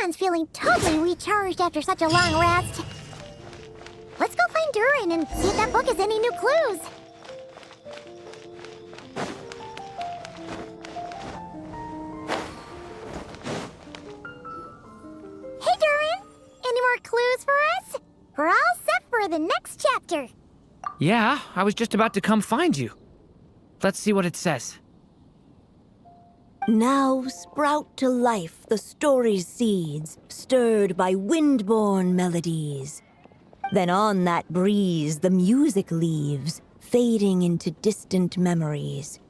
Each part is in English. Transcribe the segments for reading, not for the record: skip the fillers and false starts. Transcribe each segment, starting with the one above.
Paimon feeling totally recharged after such a long rest. Let's go find Durin and see if that book has any new clues. Hey, Durin! Any more clues for us? We're all set for the next chapter. Yeah, I was just about to come find you. Let's see what it says. Now sprout to life the story's seeds, stirred by wind-born melodies. Then on that breeze the music leaves, fading into distant memories.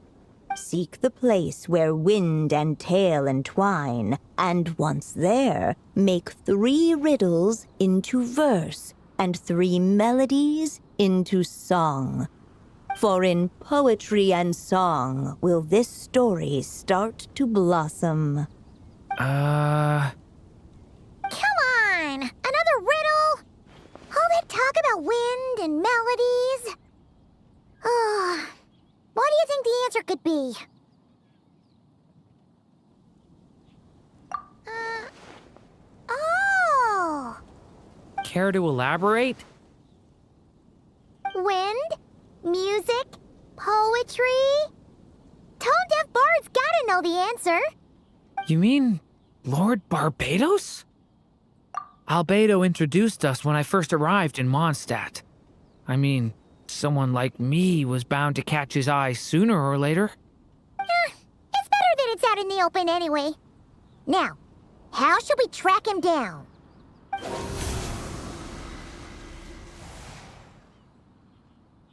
Seek the place where wind and tale entwine, and once there, make 3 riddles into verse, and 3 melodies into song. For in poetry and song will this story start to blossom. Come on! Another riddle? All that talk about wind and melodies? What do you think the answer could be? Oh! Care to elaborate? Wind? Music? Poetry? Tone-deaf bards gotta know the answer. You mean Lord Barbados? Albedo introduced us when I first arrived in Mondstadt. I mean, someone like me was bound to catch his eye sooner or later. It's better that it's out in the open anyway. Now, how should we track him down?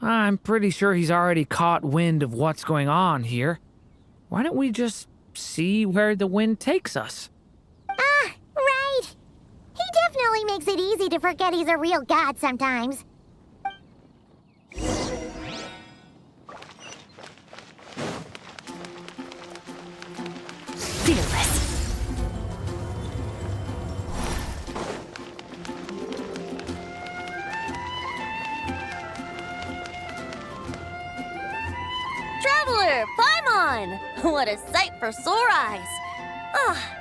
I'm pretty sure he's already caught wind of what's going on here. Why don't we just see where the wind takes us? Right. He definitely makes it easy to forget he's a real god sometimes. Fearless. Traveler, Paimon! What a sight for sore eyes!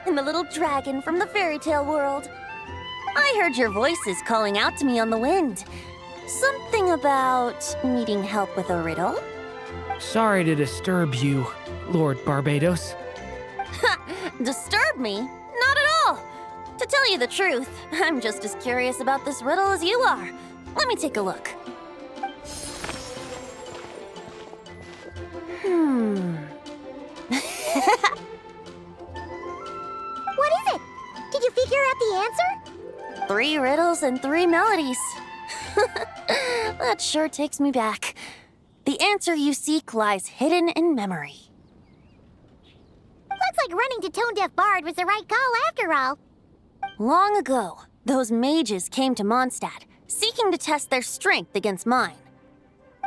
And the little dragon from the fairy tale world. I heard your voices calling out to me on the wind. Something about needing help with a riddle? Sorry to disturb you, Lord Barbados. Disturb me? Not at all! To tell you the truth, I'm just as curious about this riddle as you are. Let me take a look. What is it? Did you figure out the answer? 3 riddles and 3 melodies. That sure takes me back. The answer you seek lies hidden in memory. Looks like running to Tone-Deaf Bard was the right call after all. Long ago, those mages came to Mondstadt, seeking to test their strength against mine.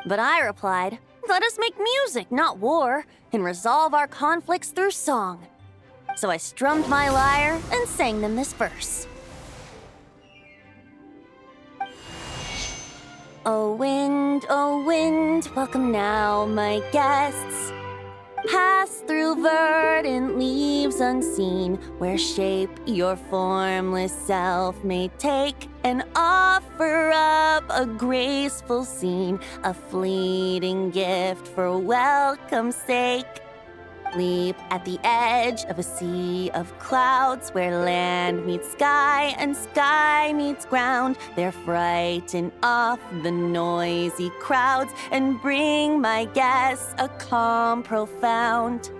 But I replied, let us make music, not war, and resolve our conflicts through song. So I strummed my lyre and sang them this verse. O wind, welcome now, my guests. Pass through verdant leaves unseen, where shape your formless self may take, and offer up a graceful scene, a fleeting gift for welcome's sake. Leap at the edge of a sea of clouds, where land meets sky and sky meets ground. There frighten off the noisy crowds and bring my guests a calm profound.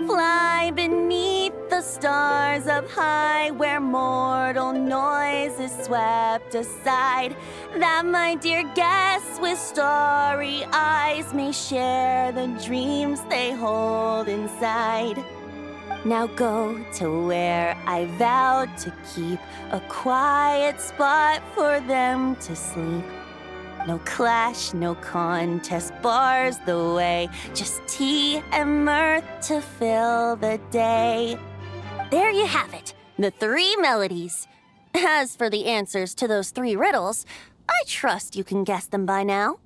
Fly beneath the stars up high, where mortal noise is swept aside, that my dear guests with starry eyes may share the dreams they hold inside. Now go to where I vowed to keep a quiet spot for them to sleep. No clash, no contest bars the way, just tea and mirth to fill the day. There you have it, the 3 melodies. As for the answers to those 3 riddles, I trust you can guess them by now.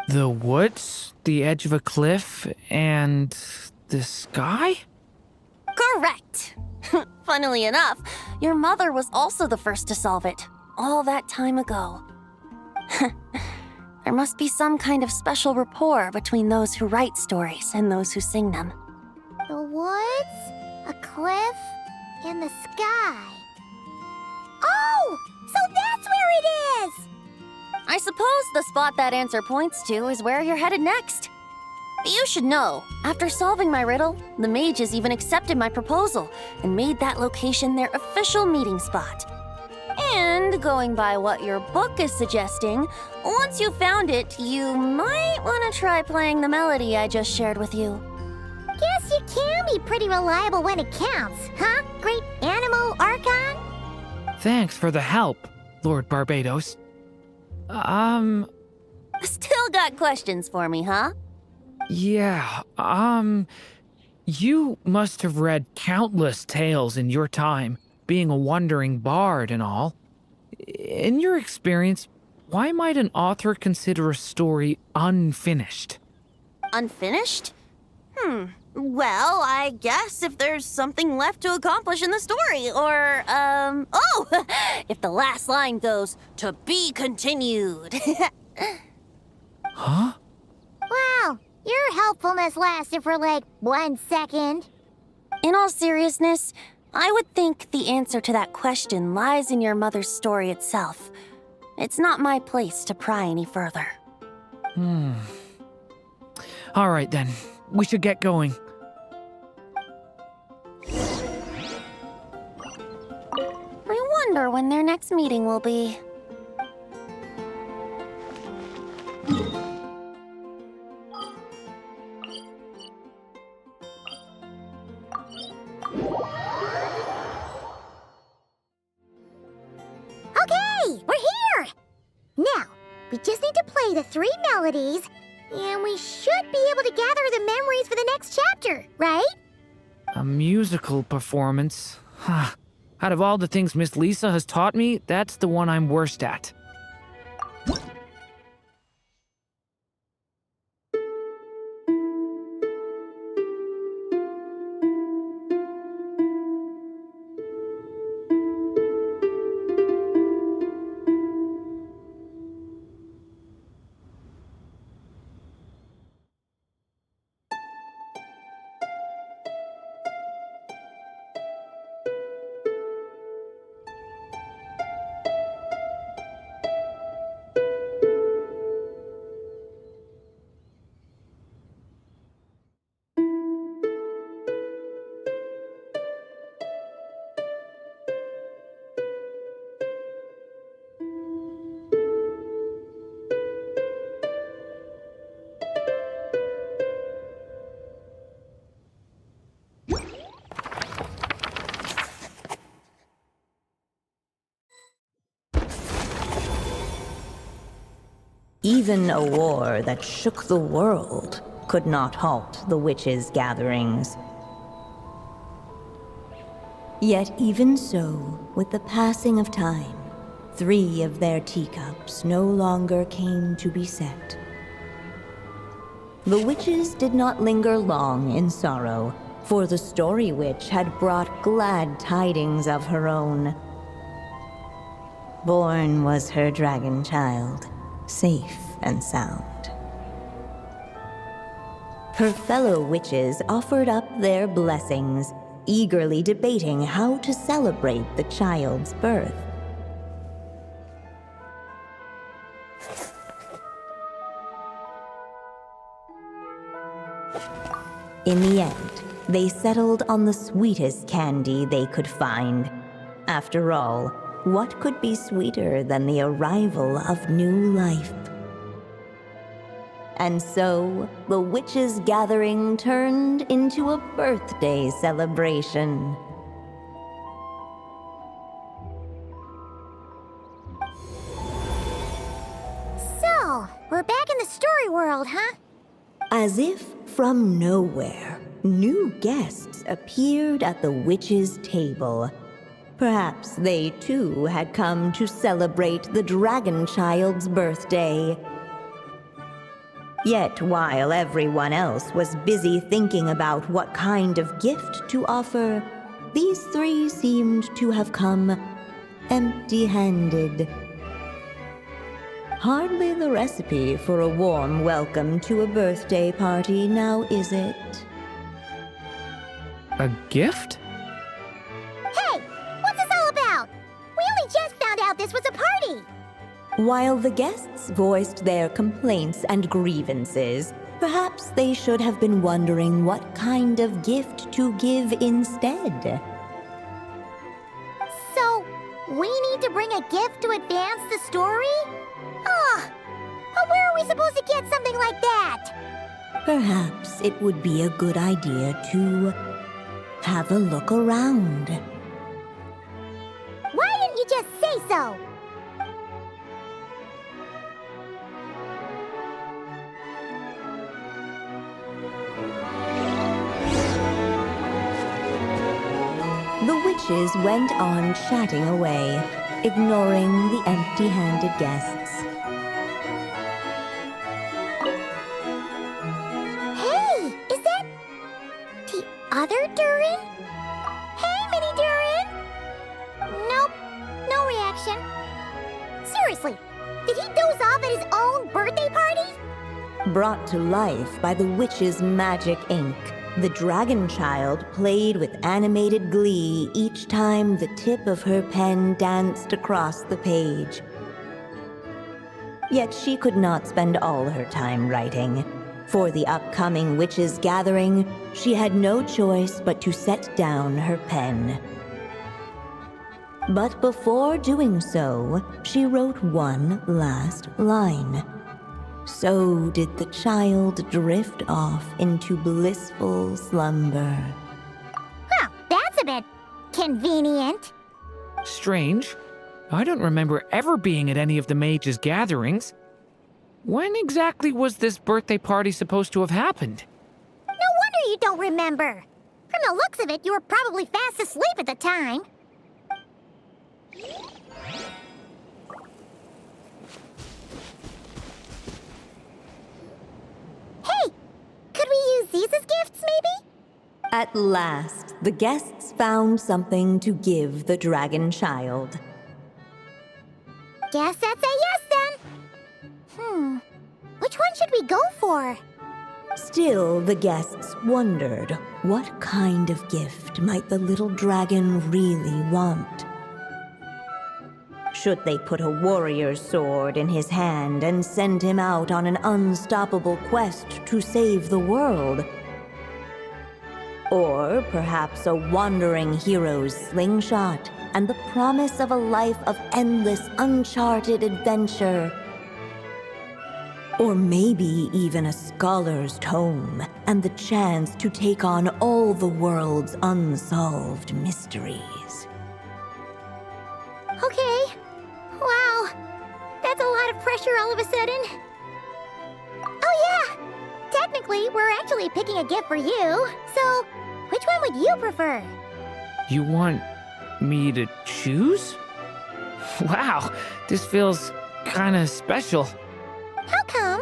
The woods, the edge of a cliff, and the sky? Correct. Funnily enough, your mother was also the first to solve it, all that time ago. There must be some kind of special rapport between those who write stories and those who sing them. The woods, a cliff, and the sky. Oh! So that's where it is! I suppose the spot that answer points to is where you're headed next. You should know, after solving my riddle, the mages even accepted my proposal and made that location their official meeting spot. And going by what your book is suggesting, once you found it, you might want to try playing the melody I just shared with you. Guess you can be pretty reliable when it counts, huh? Great Animal Archon? Thanks for the help, Lord Barbados. Still got questions for me, huh? Yeah, you must have read countless tales in your time, being a wandering bard and all. In your experience, why might an author consider a story unfinished? Unfinished? Well, I guess if there's something left to accomplish in the story, or, if the last line goes, "To be continued." Huh? Wow, your helpfulness lasted for like 1 second. In all seriousness, I would think the answer to that question lies in your mother's story itself. It's not my place to pry any further. All right then, we should get going. I wonder when their next meeting will be. Okay, we're here! Now, we just need to play the 3 melodies, and we should be able to gather the memories for the next chapter, right? A musical performance? Huh. Out of all the things Miss Lisa has taught me, that's the one I'm worst at. Even a war that shook the world could not halt the witches' gatherings. Yet even so, with the passing of time, 3 of their teacups no longer came to be set. The witches did not linger long in sorrow, for the Story Witch had brought glad tidings of her own. Born was her dragon child, safe and sound. Her fellow witches offered up their blessings, eagerly debating how to celebrate the child's birth. In the end, they settled on the sweetest candy they could find. After all, what could be sweeter than the arrival of new life? And so, the witches' gathering turned into a birthday celebration. So, we're back in the story world, huh? As if from nowhere, new guests appeared at the witches' table. Perhaps they too had come to celebrate the dragon child's birthday. Yet while everyone else was busy thinking about what kind of gift to offer, these three seemed to have come empty-handed. Hardly the recipe for a warm welcome to a birthday party, now is it? A gift? Hey, what's this all about? We only just found out this was a party. While the guests voiced their complaints and grievances, perhaps they should have been wondering what kind of gift to give instead. So, we need to bring a gift to advance the story? Oh, but where are we supposed to get something like that? Perhaps it would be a good idea to have a look around. Why didn't you just say so? The witches went on chatting away, ignoring the empty-handed guests. Hey, is that the other Durin? Hey, Mini Durin! Nope, no reaction. Seriously, did he doze off at his own birthday party? Brought to life by the witch's magic ink, the dragon child played with animated glee each time the tip of her pen danced across the page. Yet she could not spend all her time writing. For the upcoming witches' gathering, she had no choice but to set down her pen. But before doing so, she wrote one last line. So did the child drift off into blissful slumber. Well, that's a bit convenient. Strange. I don't remember ever being at any of the mages' gatherings. When exactly was this birthday party supposed to have happened? No wonder you don't remember. From the looks of it, you were probably fast asleep at the time. Hey, could we use these as gifts, maybe? At last, the guests found something to give the dragon child. Guess that's a yes, then. Which one should we go for? Still, the guests wondered, what kind of gift might the little dragon really want? Should they put a warrior's sword in his hand and send him out on an unstoppable quest to save the world? Or perhaps a wandering hero's slingshot and the promise of a life of endless, uncharted adventure? Or maybe even a scholar's tome and the chance to take on all the world's unsolved mysteries. Okay. Wow. That's a lot of pressure all of a sudden. Oh, yeah. Technically, we're actually picking a gift for you. So, which one would you prefer? You want me to choose? Wow, this feels kinda special. How come?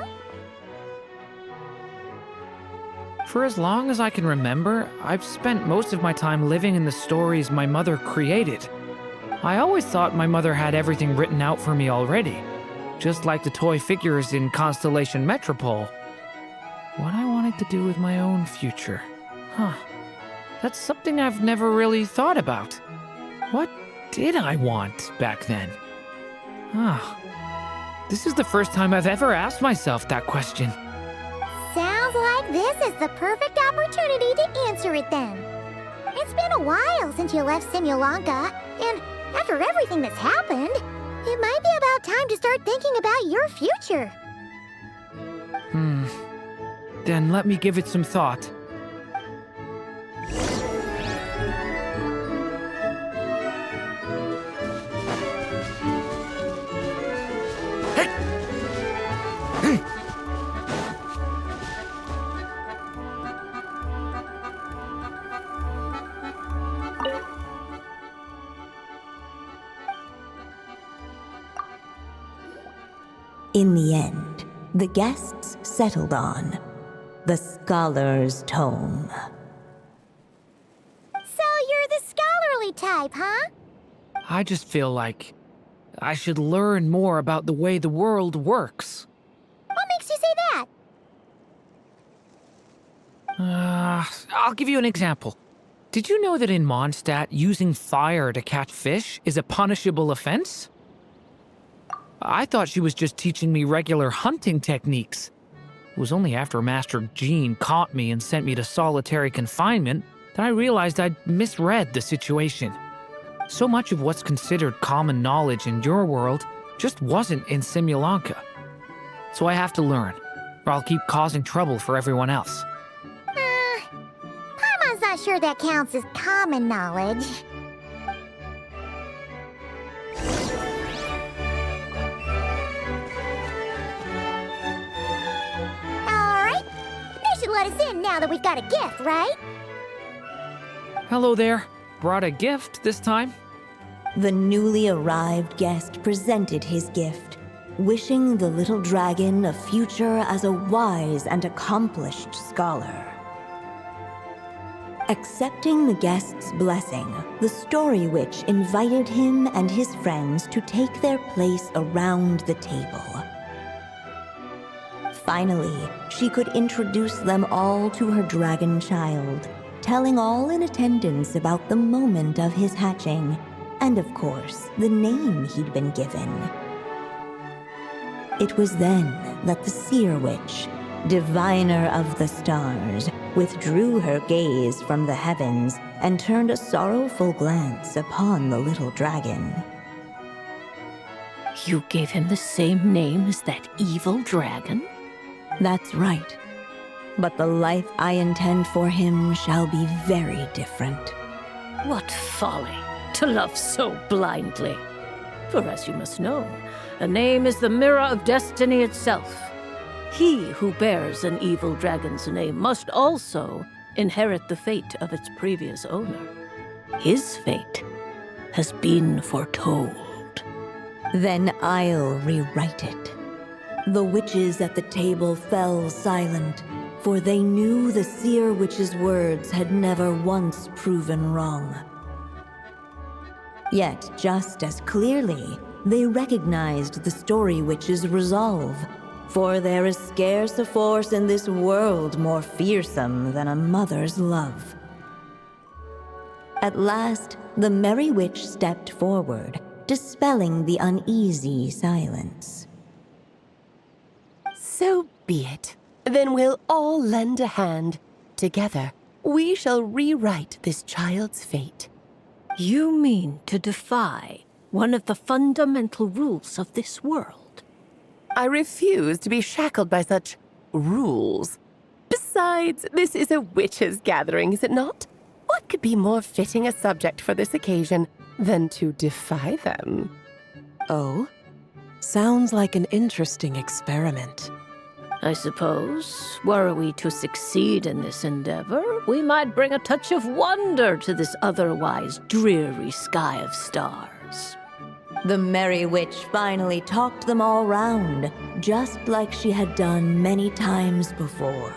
For as long as I can remember, I've spent most of my time living in the stories my mother created. I always thought my mother had everything written out for me already, just like the toy figures in Constellation Metropole. What I wanted to do with my own future. That's something I've never really thought about. What did I want back then? This is the first time I've ever asked myself that question. Sounds like this is the perfect opportunity to answer it then. It's been a while since you left Simulanka, and after everything that's happened, it might be about time to start thinking about your future. Then let me give it some thought. In the end, the guests settled on the scholar's tome. So you're the type, huh? I just feel like I should learn more about the way the world works. What makes you say that? I'll give you an example. Did you know that in Mondstadt, using fire to catch fish is a punishable offense? I thought she was just teaching me regular hunting techniques. It was only after Master Jean caught me and sent me to solitary confinement that I realized I'd misread the situation. So much of what's considered common knowledge in your world just wasn't in Simulanka. So I have to learn, or I'll keep causing trouble for everyone else. Paimon's not sure that counts as common knowledge. Alright, they should let us in now that we've got a gift, right? Hello there. Brought a gift this time? The newly arrived guest presented his gift, wishing the little dragon a future as a wise and accomplished scholar. Accepting the guest's blessing, the Story Witch invited him and his friends to take their place around the table. Finally, she could introduce them all to her dragon child, telling all in attendance about the moment of his hatching, and of course, the name he'd been given. It was then that the Seer Witch, diviner of the stars, withdrew her gaze from the heavens and turned a sorrowful glance upon the little dragon. You gave him the same name as that evil dragon? That's right. But the life I intend for him shall be very different. What folly to love so blindly. For as you must know, a name is the mirror of destiny itself. He who bears an evil dragon's name must also inherit the fate of its previous owner. His fate has been foretold. Then I'll rewrite it. The witches at the table fell silent, for they knew the Seer Witch's words had never once proven wrong. Yet, just as clearly, they recognized the Story Witch's resolve, for there is scarce a force in this world more fearsome than a mother's love. At last, the Merry Witch stepped forward, dispelling the uneasy silence. So be it. Then we'll all lend a hand. Together, we shall rewrite this child's fate. You mean to defy one of the fundamental rules of this world? I refuse to be shackled by such rules. Besides, this is a witches' gathering, is it not? What could be more fitting a subject for this occasion than to defy them? Oh? Sounds like an interesting experiment. I suppose, were we to succeed in this endeavor, we might bring a touch of wonder to this otherwise dreary sky of stars. The Merry Witch finally talked them all round, just like she had done many times before.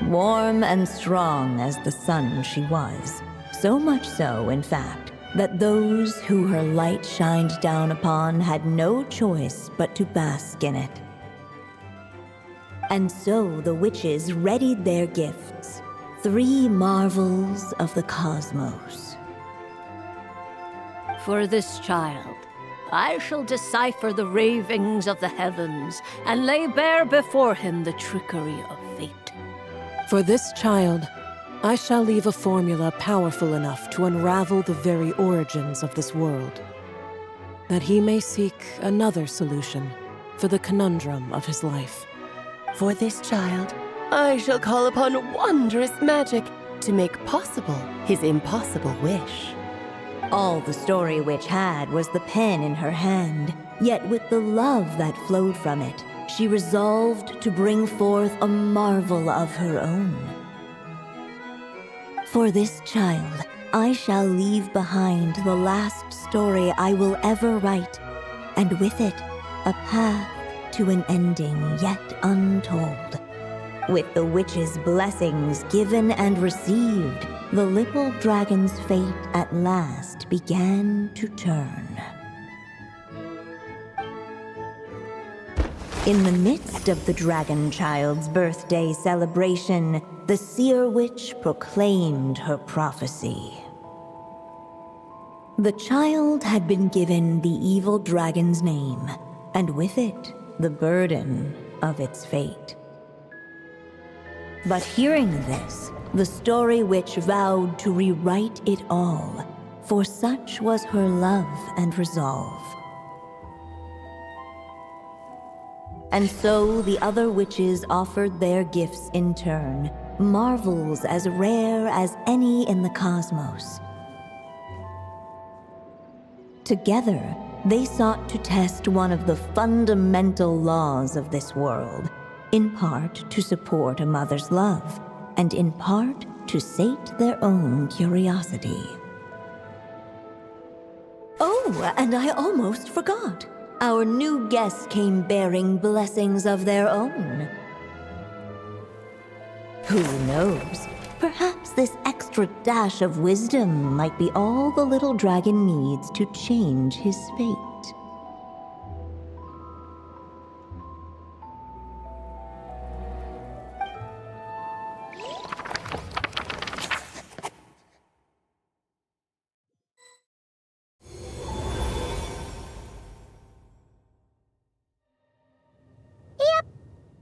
Warm and strong as the sun she was, so much so, in fact, that those who her light shined down upon had no choice but to bask in it. And so the witches readied their gifts, 3 marvels of the cosmos. For this child, I shall decipher the ravings of the heavens and lay bare before him the trickery of fate. For this child, I shall leave a formula powerful enough to unravel the very origins of this world, that he may seek another solution for the conundrum of his life. For this child, I shall call upon wondrous magic to make possible his impossible wish. All the Story Witch had was the pen in her hand, yet with the love that flowed from it, she resolved to bring forth a marvel of her own. For this child, I shall leave behind the last story I will ever write, and with it, a path to an ending yet untold. With the witch's blessings given and received, the little dragon's fate at last began to turn. In the midst of the dragon child's birthday celebration, the seer witch proclaimed her prophecy. The child had been given the evil dragon's name, and with it, the burden of its fate. But hearing this, the story witch vowed to rewrite it all, for such was her love and resolve. And so the other witches offered their gifts in turn, marvels as rare as any in the cosmos. Together, they sought to test one of the fundamental laws of this world, in part to support a mother's love, and in part to sate their own curiosity. Oh, and I almost forgot. Our new guests came bearing blessings of their own. Who knows? Perhaps this extra dash of wisdom might be all the little dragon needs to change his fate.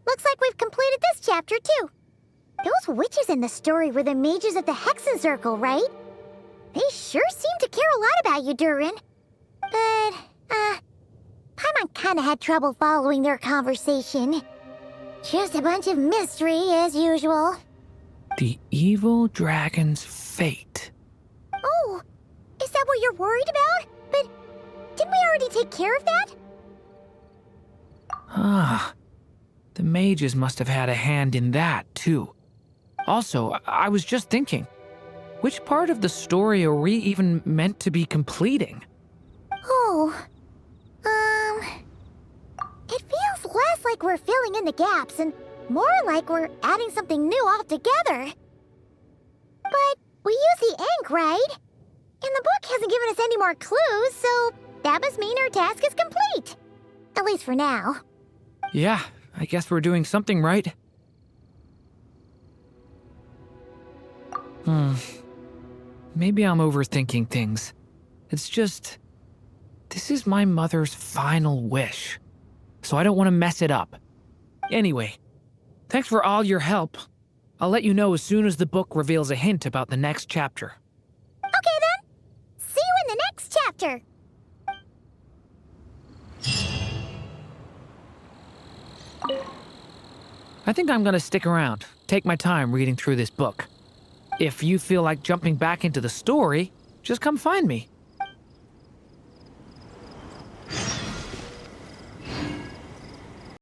Looks like we've completed this chapter, too. Those witches in the story were the mages of the Hexen Circle, right? They sure seem to care a lot about you, Durin. But, Paimon kinda had trouble following their conversation. Just a bunch of mystery, as usual. The evil dragon's fate. Oh, is that what you're worried about? But didn't we already take care of that? Ah, the mages must have had a hand in that, too. Also, I was just thinking, which part of the story are we even meant to be completing? Oh, it feels less like we're filling in the gaps and more like we're adding something new altogether. But we use the ink, right? And the book hasn't given us any more clues, so that must mean our task is complete. At least for now. Yeah, I guess we're doing something right. Maybe I'm overthinking things. It's just, this is my mother's final wish, so I don't want to mess it up. Anyway, thanks for all your help. I'll let you know as soon as the book reveals a hint about the next chapter. Okay then. See you in the next chapter. I think I'm gonna stick around, take my time reading through this book. If you feel like jumping back into the story, just come find me.